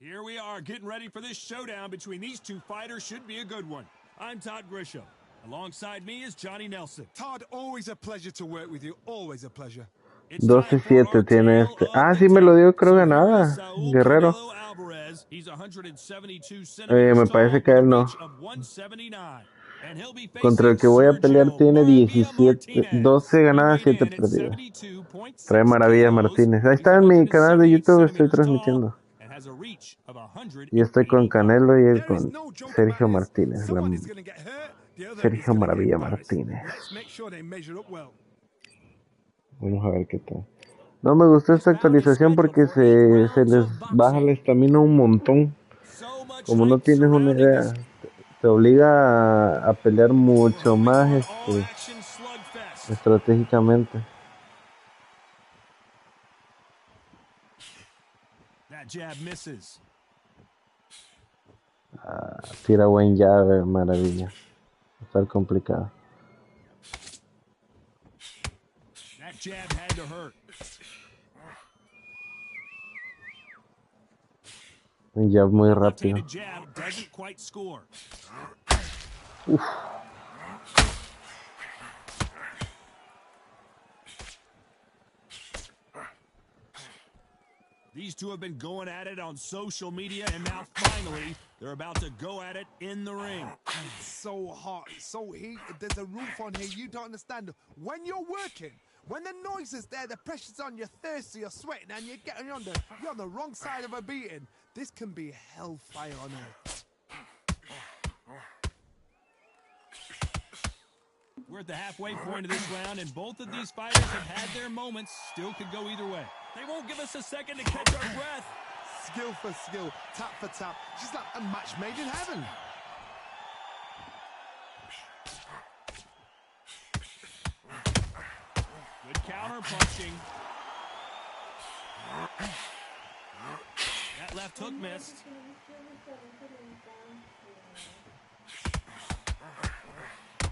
Here we are getting ready for this showdown between these two fighters. Should be a good one. I'm Todd Grisham. Alongside me is Johnny Nelson. Todd, always a pleasure to work with you. Always a pleasure. 12-7 tiene este. Ah, sí me lo dio, creo, ganada. Guerrero. Me parece que él no. Contra el que voy a pelear tiene 12 ganadas, 7 perdidas. Trae Maravilla Martínez. Ahí está en mi canal de YouTube, estoy transmitiendo. Y estoy con Canelo y él con Sergio Martínez. Sergio Maravilla Martínez. Vamos a ver qué tal. No me gustó esta actualización porque se les baja la estamina un montón. Como no tienes una idea, te obliga a pelear mucho más estratégicamente. Tira buen llave, Maravilla. Va a estar complicado. Un jab muy rápido. Uf. These two have been going at it on social media, and now finally they're about to go at it in the ring. It's so hot, it's so heated. There's a roof on here you don't understand. When you're working, when the noise is there, the pressure's on, you're thirsty, you're sweating, and you're on the wrong side of a beating. This can be hellfire on earth. We're at the halfway point of this round, and both of these fighters have had their moments. Still could go either way. They won't give us a second to catch our breath. Skill for skill, tap for tap. She's like a match made in heaven. Good counter punching. That left hook missed.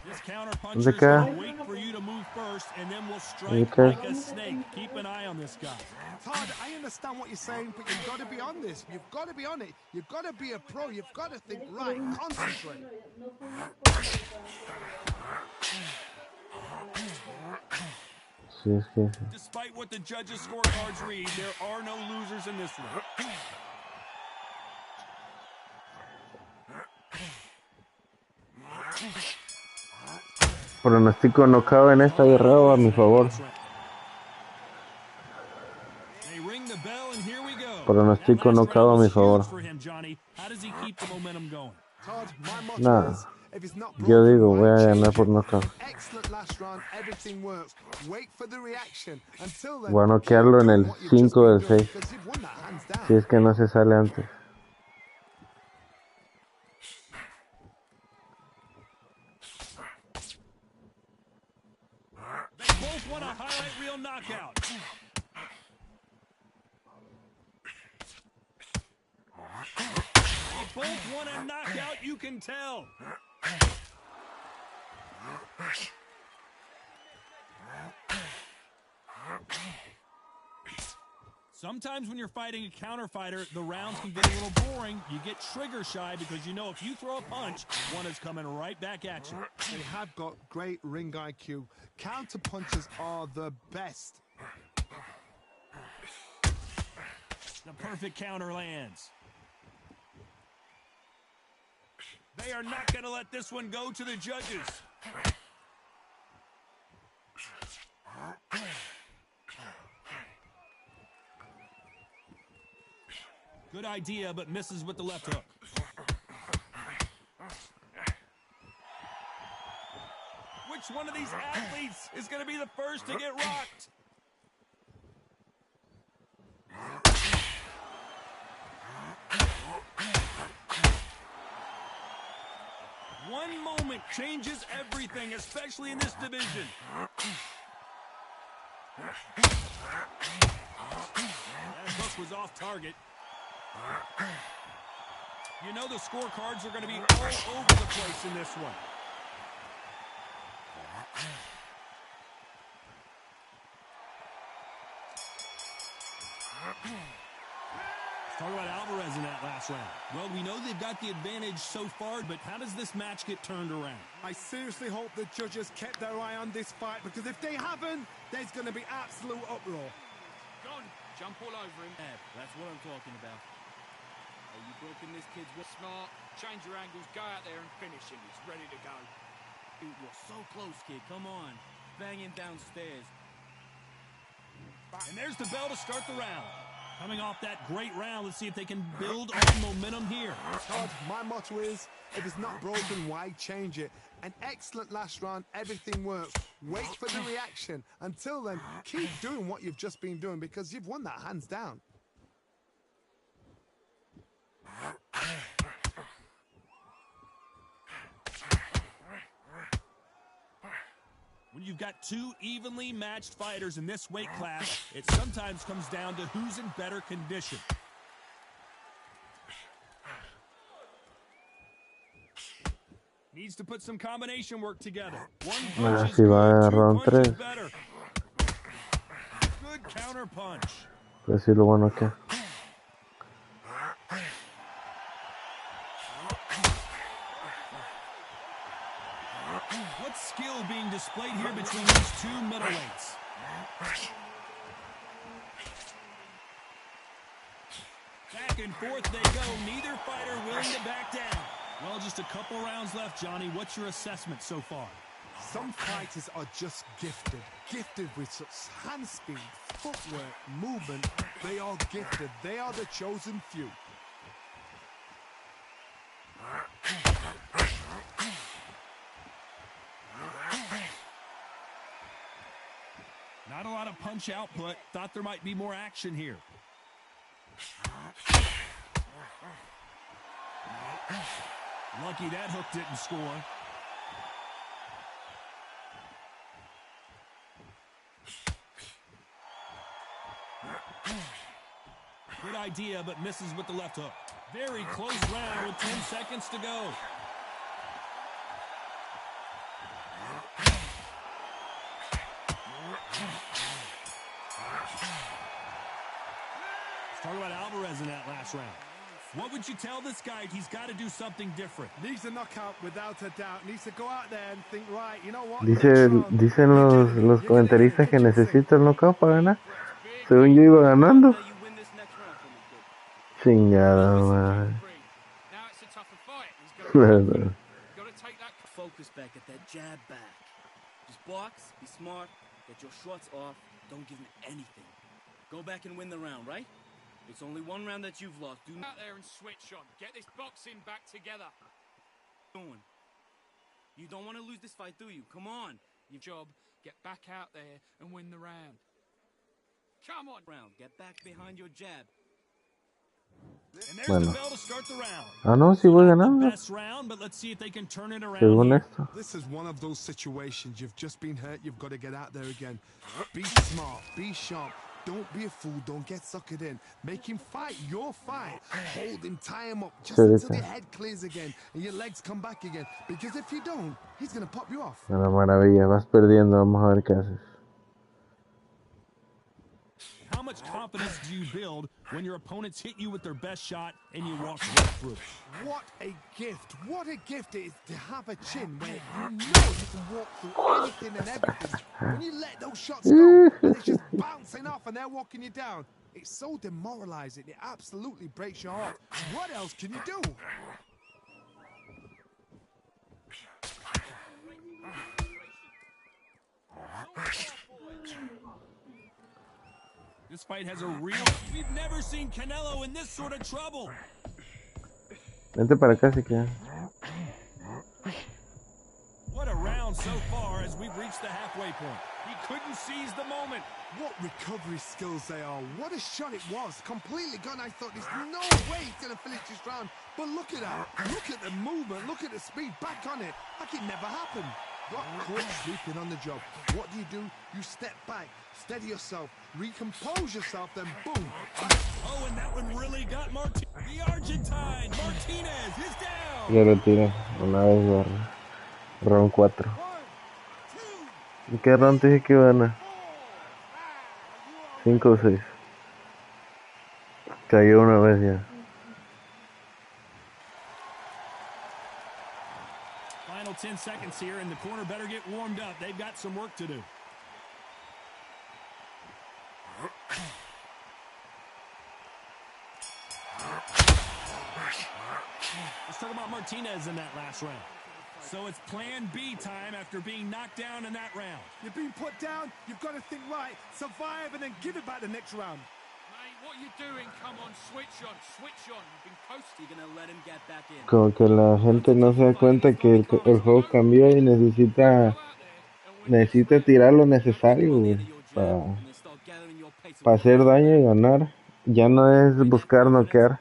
This counter puncher is going to wait for you to move first, and then we'll strike like a snake. Keep an eye on this guy. Todd, I understand what you're saying, but you've got to be on this. You've got to be on it. You've got to be a pro. You've got to think right. Concentrate. Despite what the judges' scorecards read, there are no losers in this one. Pronostico knockout en esta guerra a mi favor. Pronostico knockout a mi favor. Nada. Yo digo, voy a ganar por knockout. Voy a noquearlo en el 5 del 6. Si es que no se sale antes. Both want a knockout, you can tell. Sometimes when you're fighting a counter fighter, the rounds can get a little boring. You get trigger shy because you know if you throw a punch, one is coming right back at you. They have got great ring IQ. Counter punches are the best. The perfect counter lands. They are not going to let this one go to the judges. Good idea, but misses with the left hook. Which one of these athletes is going to be the first to get rocked? One moment changes everything, especially in this division. That hook was off target. You know the scorecards are going to be all over the place in this one. Talk about Alvarez in that last round. Well, we know they've got the advantage so far, but how does this match get turned around? I seriously hope the judges kept their eye on this fight, because if they haven't, there's going to be absolute uproar. Gone. Jump all over him. Yeah, that's what I'm talking about. Oh, you broken this kid's smart. Change your angles, go out there and finish him. He's ready to go. Dude, you're so close, kid. Come on. Bang him downstairs. And there's the bell to start the round. Coming off that great round, let's see if they can build on momentum here. Todd, my motto is, if it's not broken, why change it? An excellent last round, everything worked. Wait for the reaction. Until then, keep doing what you've just been doing, because you've won that hands down. When you've got two evenly matched fighters in this weight class, it sometimes comes down to who's in better condition. Needs to put some combination work together. One punch is good, two punches better. Good counter punch. Decirlo bueno que. What skill being displayed here between these two middleweights? Back and forth they go. Neither fighter willing to back down. Well, just a couple rounds left, Johnny. What's your assessment so far? Some fighters are just gifted with such hand speed, footwork, movement. They are gifted. They are the chosen few. Not a lot of punch output. Thought there might be more action here. Lucky that hook didn't score. Good idea, but misses with the left hook. Very close round with 10 seconds to go. Let's talk about Alvarez in that last round. What would you tell this guy? He's got to do something different. Needs a knockout without a doubt. Needs to go out there and think, right, you know what? Dicen los comentaristas que necesita el knockout para ganar. Según yo iba ganando. Chingada madre. Now it's a tougher fight. He's got to take that focus back at that jab back. Just box, be smart, get your shots off, don't give him anything. Go back and win the round, right? It's only one round that you've lost. Do out there and switch on. Get this boxing back together. You don't want to lose this fight, do you? Come on. Your job, get back out there and win the round. Come on. Get back behind your jab. And there's the bell to start the round. Ah, no, sí voy ganando. Best round, but let's see if they can turn it around. Según esto. This is one of those situations. You've just been hurt. You've got to get out there again. Be smart. Be sharp. Don't be a fool. Don't get suckered in. Make him fight your fight. Hold him, tie him up just until your head clears again and your legs come back again. Because if you don't, he's going to pop you off. Una maravilla. Vas perdiendo. Vamos a ver qué haces. How much confidence do you build when your opponents hit you with their best shot and you walk right through? What a gift. What a gift it is to have a chin where you know you can walk through anything and everything. When you let those shots go and it's just bouncing off and they're walking you down, it's so demoralizing. It absolutely breaks your heart. What else can you do? This fight has a real... We've never seen Canelo in this sort of trouble. Vente para acá si quieres. What a round so far as we've reached the halfway point. He couldn't seize the moment. What recovery skills they are. What a shot it was. Completely gone. I thought there's no way he's going to finish this round. But look at that. Look at the movement. Look at the speed. Back on it. Like it never happened. Got caught sleeping on the job. What do? You step back, steady yourself, recompose yourself, then boom. Oh, and that one really got Martinez. The Argentine, Martinez, is down. Ya lo tiré. Una vez barra. Round 4. ¿En qué round te dije que iba a ganar? 5 o 6. Cayó una vez ya. Final 10 seconds here, and the corner better get warmed up. They've got some work to do. Let's talk about Martinez in that last round. So it's plan B time after being knocked down in that round. You've been put down, you've got to think right, survive, and then give it back the next round. Mate, what are you doing? Come on, switch on, switch on. You've been coasting. You're gonna let him get back in. Como que la gente no se da cuenta que el juego cambió y necesita tirar lo necesario para hacer daño y ganar. Ya no es buscar noquear.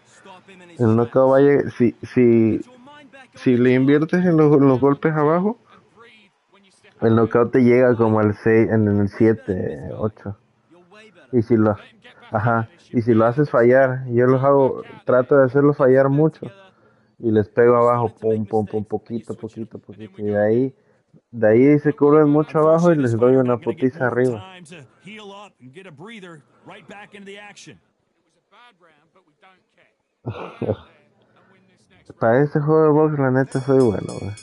El knockout vaya, si le inviertes en los golpes abajo, el knockout te llega como al 6, en el 7, 8. Y si lo haces fallar, yo los hago, trato de hacerlos fallar mucho y les pego abajo, pum, pum, pum, poquito, y de ahí se cubren mucho abajo y les doy una putiza arriba. Para este juego de box, la neta, soy bueno, güey.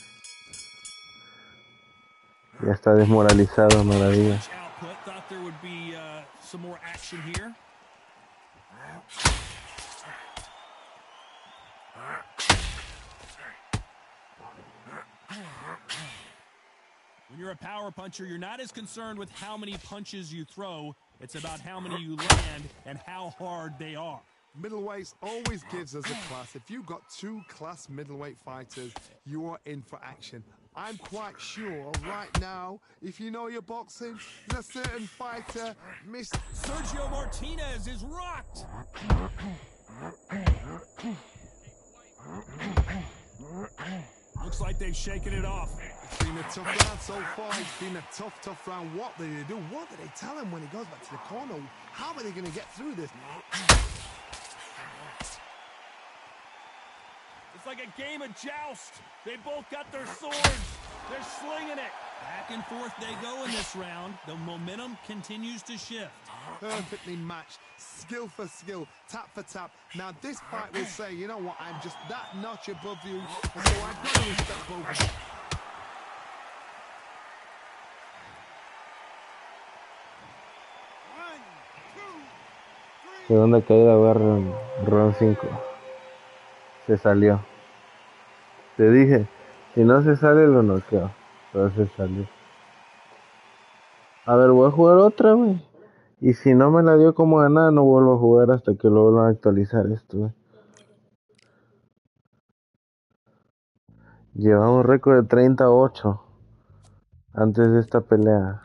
Ya está desmoralizado, maravilla. When you're a power puncher, you're not as concerned with how many punches you throw. It's about how many you land and how hard they are. Middleweights always gives us a class. If you've got two class middleweight fighters, you are in for action. I'm quite sure right now, if you know your boxing, there's a certain fighter, Sergio Martinez is rocked. Looks like they've shaken it off. It's been a tough round so far. It's been a tough round. What do they do? What do they tell him when he goes back to the corner? How are they going to get through this? It's like a game of joust. They both got their swords. They're slinging it. Back and forth they go in this round. The momentum continues to shift. Perfectly matched, skill for skill, tap for tap. Now this fight will say, you know what, I'm just that notch above you, so I've got to respect both of you. Segunda caída, va round 5. Se salió. Te dije, si no se sale lo noqueo. Pero se salió. A ver, voy a jugar otra, güey. Y si no me la dio como ganada, no vuelvo a jugar hasta que lo vuelvan a actualizar esto, güey. Llevamos récord de 38 antes de esta pelea.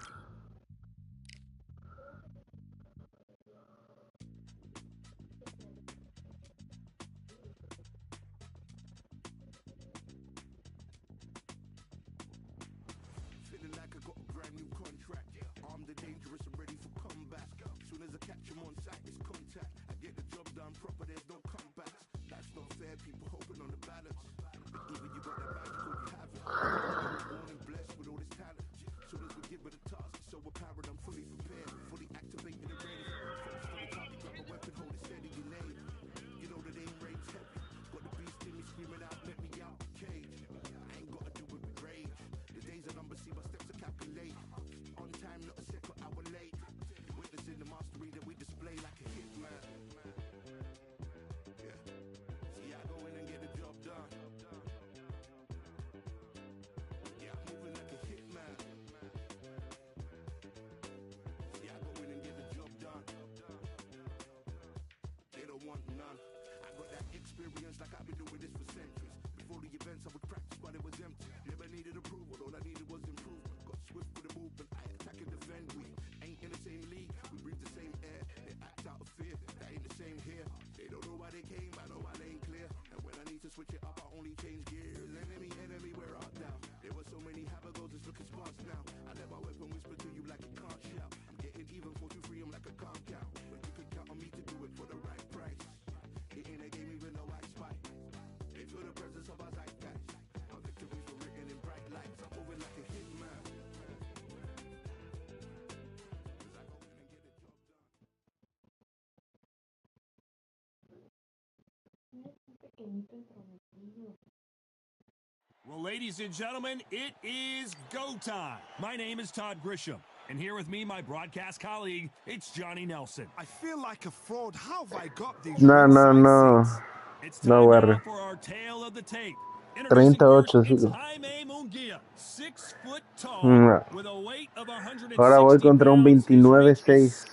Well, ladies and gentlemen, it is go time. My name is Todd Grisham, and here with me, my broadcast colleague, it's Johnny Nelson. I feel like a fraud. How have I got these No, seats? It's no, time now Barry. for our tale of the tape. Introducing 38 first, it's sigo. Jaime Munguia, 6 foot tall, No. with a weight of 160 Ahora voy contra un pounds. His reach 29-6. is...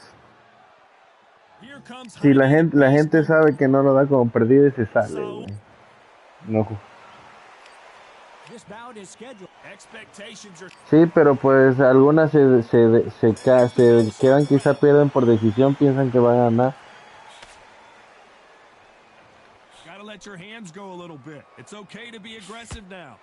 Here comes Si la Jaime, gente sabe que no lo da como perdido y se sale, Saúl. güey. No. This bout is scheduled. Expectations are... Sí, pero pues algunas se quedan, quizá pierden por decisión, piensan que van a ganar. Gotta let your hands go a little bit. It's okay to be aggressive now.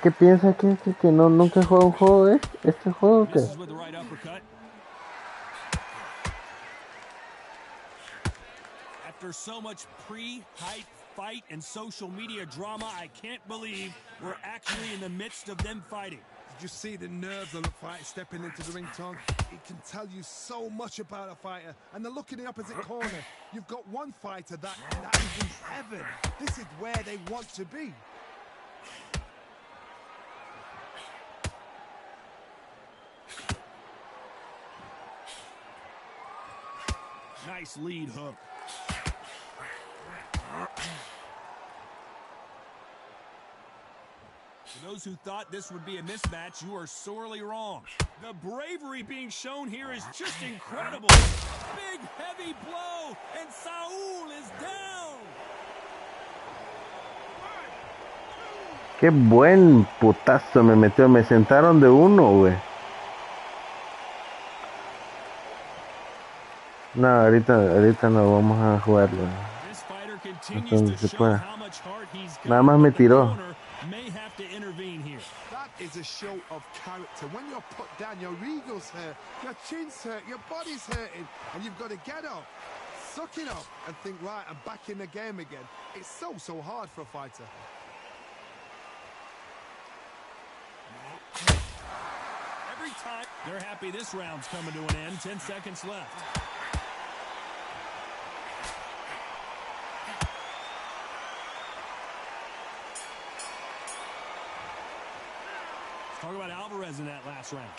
¿Qué piensa que no, nunca juega un juego, este juego qué? Misses with the right uppercut. After so much pre-hype fight and social media drama, I can't believe we're actually in the midst of them fighting. Did you see the nerves of the fight stepping into the ring, Tom? It can tell you so much about a fighter. And the look in the opposite corner. You've got one fighter that is in heaven. This is where they want to be. Nice lead hook. For those who thought this would be a mismatch, you are sorely wrong. The bravery being shown here is just incredible. Big, heavy blow, and Saúl is down. Qué buen putazo me metió. Me sentaron de uno, güey. No, ahorita no vamos a jugarlo. Entonces se puede. Nada más me tiró. That is a show of character. When you're put down, your ego's hurt, your chin's hurt, your body's hurting, and you've got to get up, suck it up, and think, right, I'm back in the game again. It's so hard for a fighter. Every time they're happy this round's coming to an end. 10 seconds left. Talk about Alvarez in that last round.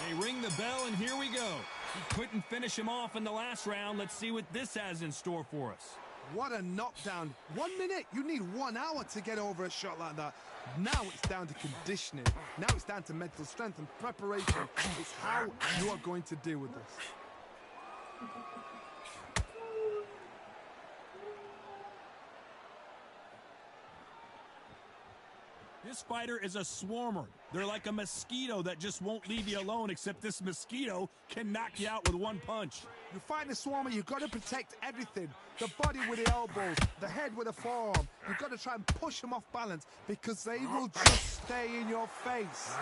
They ring the bell, and here we go. He couldn't finish him off in the last round. Let's see what this has in store for us. What a knockdown. 1 minute. You need 1 hour to get over a shot like that. Now it's down to conditioning. Now it's down to mental strength and preparation. It's how you are going to deal with this. This fighter is a swarmer. They're like a mosquito that just won't leave you alone, except this mosquito can knock you out with 1 punch. You fight a swarmer, you've got to protect everything. The body with the elbows, the head with the forearm. You've got to try and push them off balance because they will just stay in your face.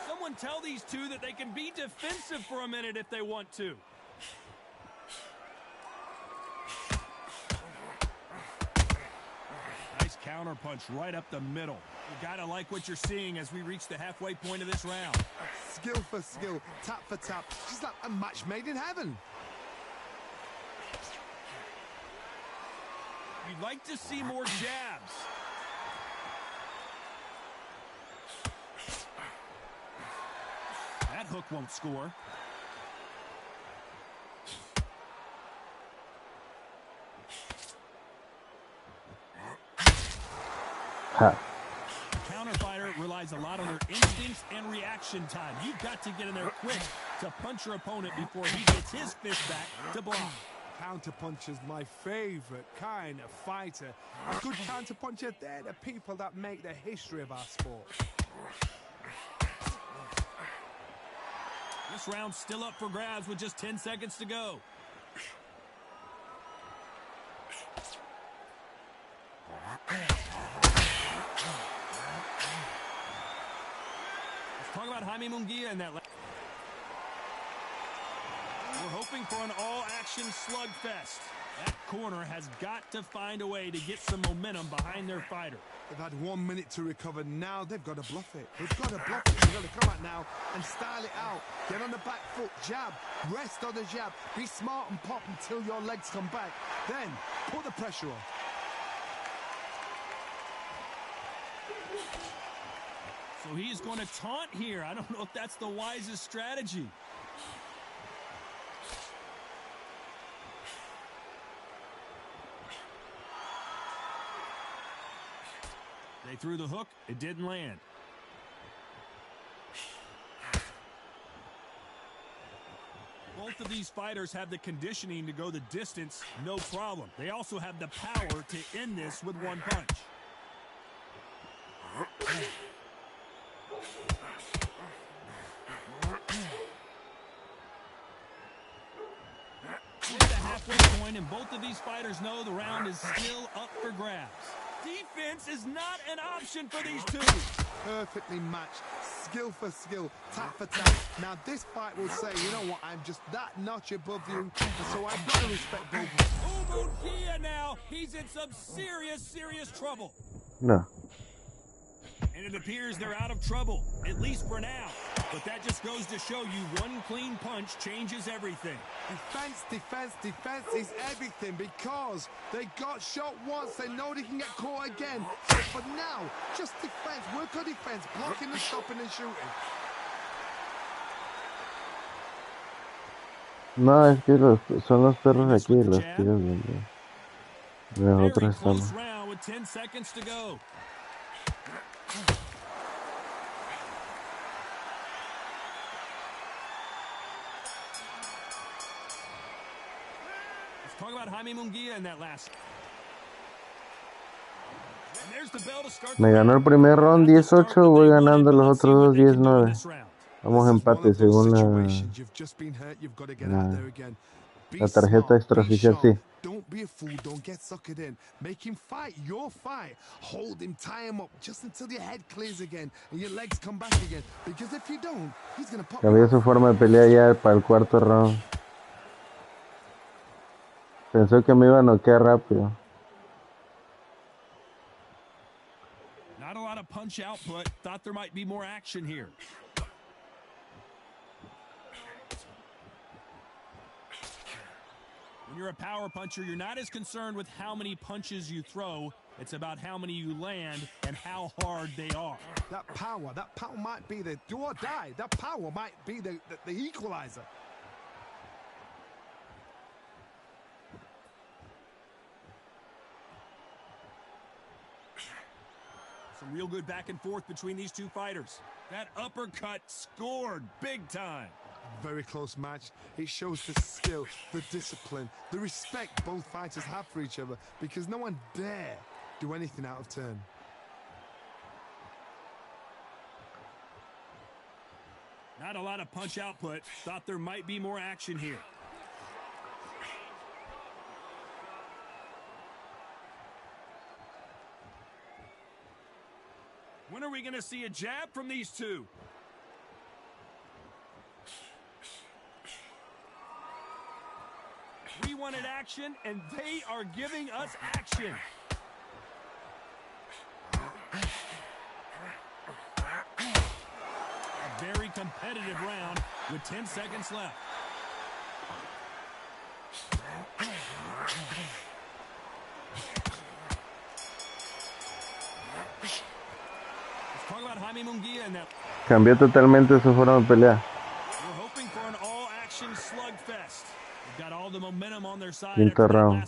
Someone tell these two that they can be defensive for a minute if they want to. Nice counter punch right up the middle. You gotta like what you're seeing as we reach the halfway point of this round. Skill for skill, tap for tap, just like a match made in heaven. You'd like to see more jabs. That hook won't score. Ha. Counter fighter relies a lot on their instincts and reaction time. You've got to get in there quick to punch your opponent before he gets his fist back to block. Counter puncher's my favorite kind of fighter. A good counter puncher, they're the people that make the history of our sport. This round's still up for grabs with just 10 seconds to go. Let's talk about Jaime Munguia in that. We're hoping hoping for an all-action slugfest. That corner has got to find a way to get some momentum behind their fighter. They've had 1 minute to recover. Now they've got to bluff it. They've got to bluff it. They've got to come out now and style it out. Get on the back foot, jab, rest on the jab. Be smart and pop until your legs come back. Then put the pressure on. So he's going to taunt here. I don't know if that's the wisest strategy. They threw the hook. It didn't land. Both of these fighters have the conditioning to go the distance, no problem. They also have the power to end this with one punch. Hit the halfway point, and both of these fighters know the round is still up for grabs. Defense is not an option for these two. Perfectly matched, skill for skill, tap for tap. Now this fight will say, you know what, I'm just that notch above you, and so I've got to respect both. Ubundia now, he's in some serious trouble. No. And it appears they're out of trouble, at least for now. But that just goes to show you one clean punch changes everything. Defense is everything, because they got shot once. They know they can get caught again. So for now, just defense. Work on defense, blocking and stopping and shooting. No, es que son los perros aquí, los tiros de nosotros Very close estamos. round with 10 seconds to go. Let's talk about Jaime Munguia in that last. And there's the bell to start. Me ganó el primer round 18, voy ganando los otros dos 19. Vamos a empate según la tarjeta extraoficial, sí. Don't be a fool, don't get suckered in. Make him fight your fight. Hold him, tie him up just until your head clears again and your legs come back again. Because if you don't, he's gonna pop. Cambió su forma de pelear ya para el cuarto round. Pensó que me iba a noquear rápido. Not a lot of punch output. Thought there might be more action here. When you're a power puncher, you're not as concerned with how many punches you throw. It's about how many you land and how hard they are. That power might be the do or die. That power might be the equalizer. Some real good back and forth between these two fighters. That uppercut scored big time. Very close match. It shows the skill, the discipline, the respect both fighters have for each other, because no one dare do anything out of turn. Not a lot of punch output. Thought there might be more action here. When are we going to see a jab from these two? We wanted action, and they are giving us action. A very competitive round with 10 seconds left. Let's talk about Jaime Munguia in that. Cambió totalmente su forma de pelear. We're hoping for an all-action slugfest. They've got all the momentum on their side. Quinto round.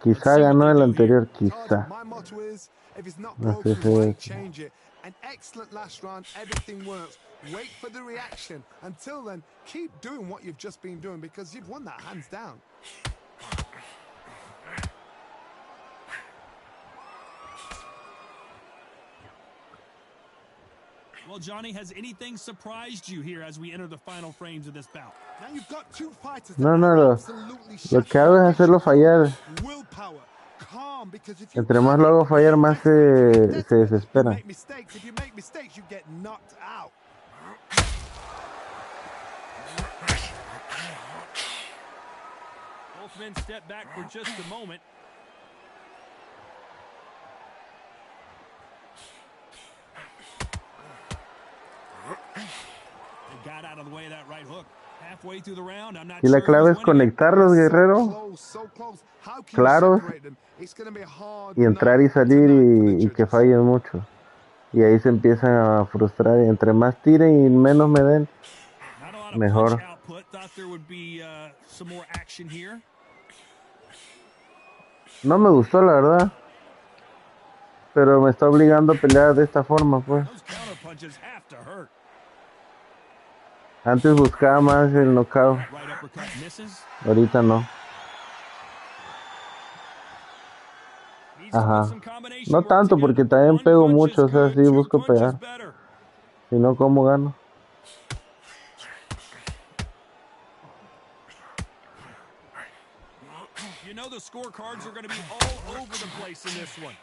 Quizá ganó el anterior, quizá. My motto is, if it's not No sé broken, si why es. change it? An excellent last round, everything works. Wait for the reaction. Until then, keep doing what you've just been doing, because you've won that hands down. Well, Johnny, has anything surprised you here as we enter the final frames of this bout? Now you've got two fighters No, that no, are lo absolutely que hago es hacerlo fallar. willpower, calm, because if you Entre más lo hago fallar, más se desespera. if you make mistakes, you get knocked out. Both men step back for just a moment. They got out of the way of that right hook. Halfway through the round, I'm not Y la sure clave who's es winning it. conectarlos, guerrero. So close. How can you Claros. separate them? It's going to be a hard Y entrar y night salir tonight for the y que judges. fallen mucho. Y ahí se empiezan a frustrar. Y entre más tiren y menos me den, Not a lot of mejor. punch output. Thought there would be some more action here. No me gustó, la verdad. Pero me está obligando a pelear de esta forma, pues. Those counter punches have to hurt. Antes buscaba más el knockout. Right uppercut misses. Ahorita no. Needs to put Ajá. some combination No work tanto, together. porque también One pego punch is mucho. O sea, good, sí two busco punches pegar. better. Si no, ¿cómo gano? You know the scorecards are going to be all over the place in this one.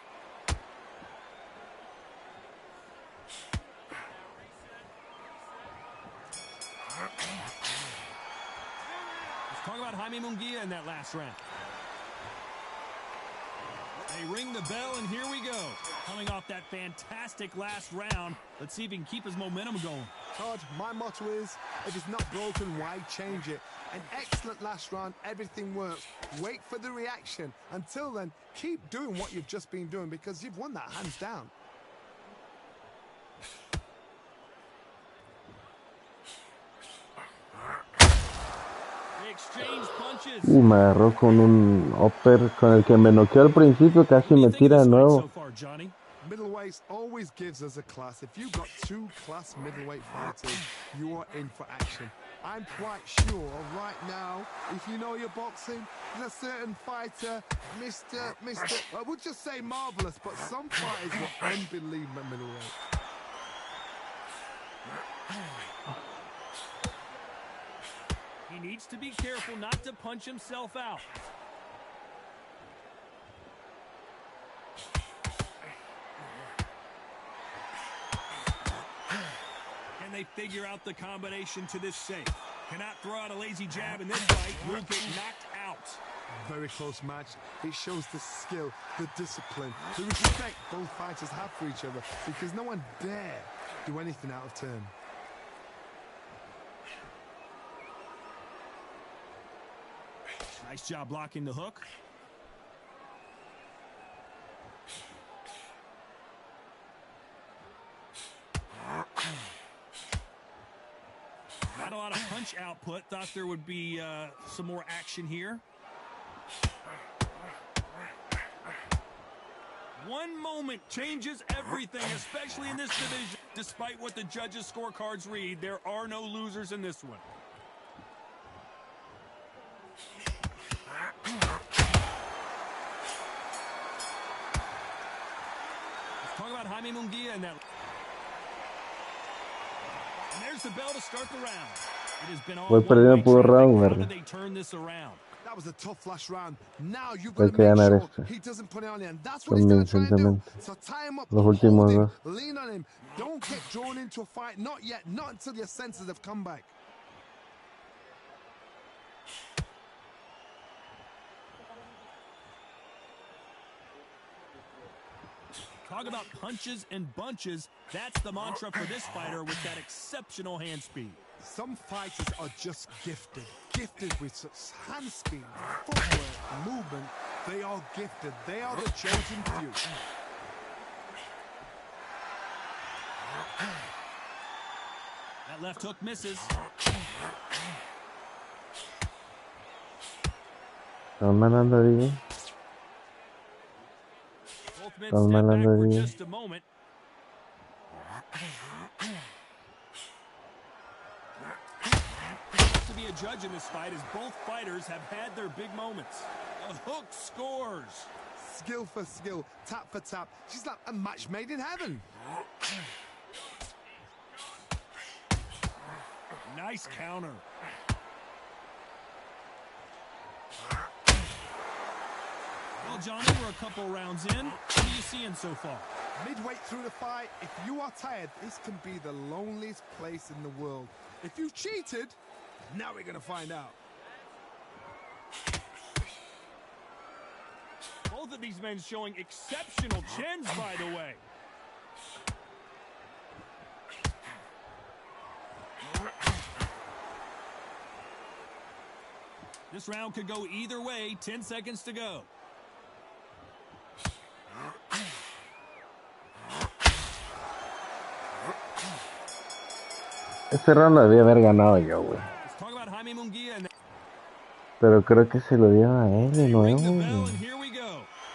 Let's talk about Jaime Munguia in that last round. They ring the bell, and here we go. Coming off that fantastic last round, let's see if he can keep his momentum going. Todd, my motto is, if it's not broken, why change it? An excellent last round, everything works. Wait for the reaction. Until then, keep doing what you've just been doing because you've won that hands down. They exchange punches. Me agarró con un upper con el que me noqueó al principio. Casi me tira de nuevo. So far, Johnny? Middleweight always gives us a class. If you've got two class middleweight fighters, you are in for action. I'm quite sure right now, if you know your boxing, there's a certain fighter, Mr. I would just say marvelous, but some fighters were unbelievable at middleweight. He needs to be careful not to punch himself out. Can they figure out the combination to this safe? Cannot throw out a lazy jab in this fight. Will get knocked out. Very close match. It shows the skill, the discipline, the respect both fighters have for each other because no one dare do anything out of turn. Nice job blocking the hook. Not a lot of punch output. Thought there would be some more action here. One moment changes everything, especially in this division. Despite what the judges' scorecards read, there are no losers in this one. Let's talk about Jaime Munguia in that. And there's the bell to start the round. It has been all Voy perdiendo puro round, How güey. do they turn this around? That was a tough last round. Now you've got Hay to que make ganar sure este. he doesn't put it on the end. That's what he's going to try and do. Convincentemente. So tie him up, Los hold últimos him, dos. lean on him. Don't get drawn into a fight. Not yet. Not until your senses have come back. Talk about punches and bunches. That's the mantra for this fighter with that exceptional hand speed. Some fighters are just gifted. Gifted with such hand speed, footwork, movement. They are gifted. They are the chosen few. That left hook misses. Están mandando ahí. Both men Están step back mandando for ahí. just a moment. To be a judge in this fight, as both fighters have had their big moments. The hook scores. Skill for skill, tap for tap. She's like a match made in heaven. Nice counter. Well, Johnny, we're a couple rounds in. What are you seeing so far? Midway through the fight, if you are tired, this can be the loneliest place in the world. If you've cheated, now we're going to find out. Both of these men showing exceptional chins, by the way. This round could go either way. 10 seconds to go. Este round lo debía haber ganado yo, güey. Pero creo que se lo dieron a él de nuevo.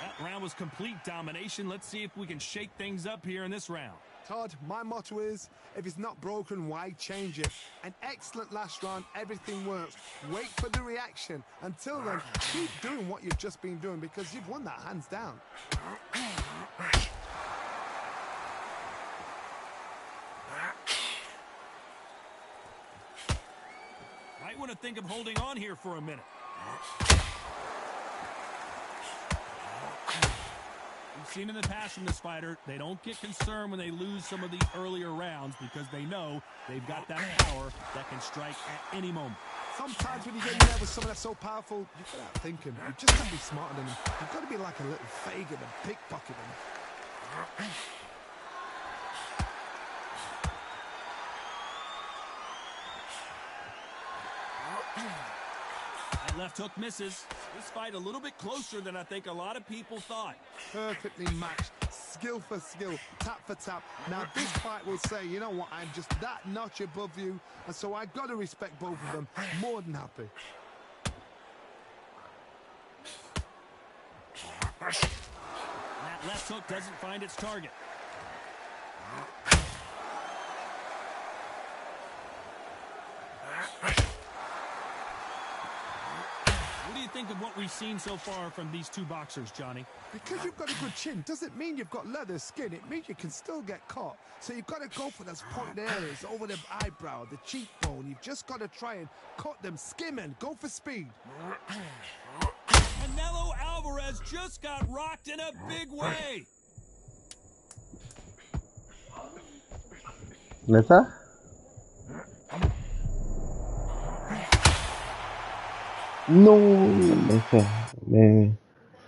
That round was complete domination. Let's see if we can shake things up here in this round. Todd, my motto is, if it's not broken, why change it? An excellent last round, everything works. Wait for the reaction. Until then, keep doing what you've just been doing because you've won that hands down. Might want to think of holding on here for a minute. We've seen in the past from this fighter, they don't get concerned when they lose some of the earlier rounds because they know they've got that power that can strike at any moment. Sometimes when you get in there with someone that's so powerful, you've got to thinking. You just got to be smarter than them. You've got to be like a little faggot and pickpocket them. That left hook misses. This fight a little bit closer than I think a lot of people thought. Perfectly matched, skill for skill, tap for tap. Now this fight will say, you know what, I'm just that notch above you, and so I've got to respect both of them. More than happy. That left hook doesn't find its target. What do you think of what we've seen so far from these two boxers, Johnny? Because you've got a good chin doesn't mean you've got leather skin. It means you can still get caught. So you've got to go for those pointed areas over the eyebrow, the cheekbone. You've just got to try and cut them, skim and go for speed. Canelo Alvarez just got rocked in a big way. ¿Neta? No, me